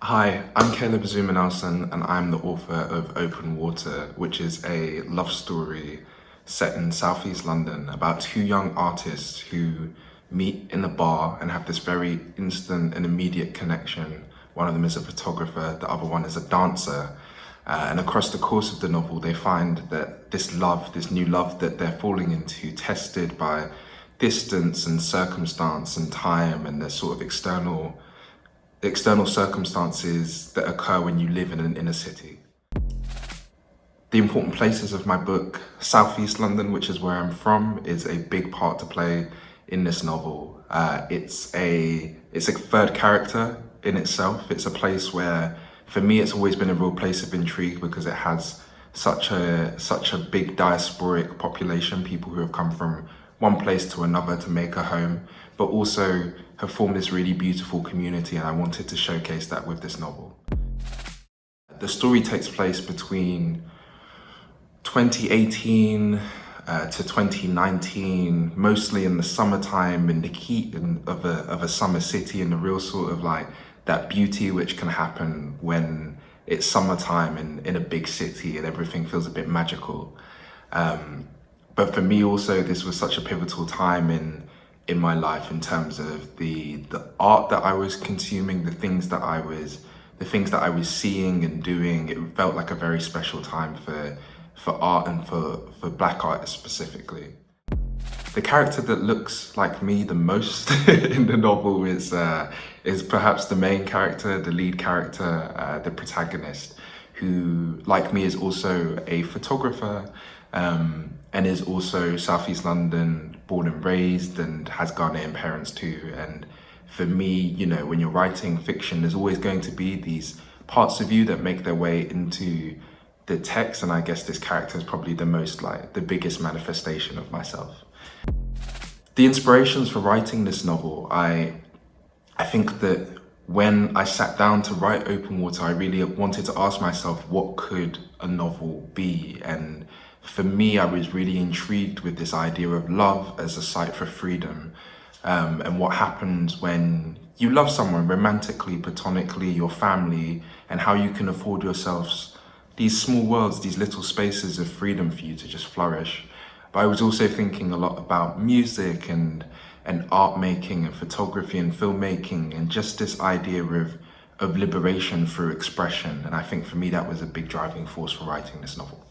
Hi, I'm Caleb Azumahnous and I'm the author of Open Water, which is a love story set in Southeast London about two young artists who meet in a bar and have this very instant and immediate connection. One of them is a photographer, the other one is a dancer. And across the course of the novel, they find that this love, this new love that they're falling into, tested by distance and circumstance and time and the sort of external circumstances that occur when you live in an inner city. The important places of my book, Southeast London, which is where I'm from, is a big part to play in this novel. It's a third character in itself. It's a place where, for me, it's always been a real place of intrigue because it has such a big diasporic population, people who have come from one place to another to make a home, but also have formed this really beautiful community, and I wanted to showcase that with this novel. The story takes place between 2018 to 2019, mostly in the summertime, in the heat of a summer city, and the real sort of like that beauty which can happen when it's summertime in a big city and everything feels a bit magical. But for me also, this was such a pivotal time in my life in terms of the art that I was consuming, the things that I was seeing and doing. It felt like a very special time for art and for Black artists specifically. The character that looks like me the most in the novel is perhaps the main character, the lead character, the protagonist, who, like me, is also a photographer, and is also Southeast London born and raised and has Ghanaian parents too. And for me, you know, when you're writing fiction, there's always going to be these parts of you that make their way into the text, and I guess this character is probably the biggest manifestation of myself. The inspirations for writing this novel, I think that when I sat down to write Open Water, I really wanted to ask myself, what could a novel be? And for me, I was really intrigued with this idea of love as a site for freedom, and what happens when you love someone romantically, platonically, your family, and how you can afford yourselves these small worlds, these little spaces of freedom for you to just flourish. But I was also thinking a lot about music and art making and photography and filmmaking and just this idea of liberation through expression. And I think for me, that was a big driving force for writing this novel.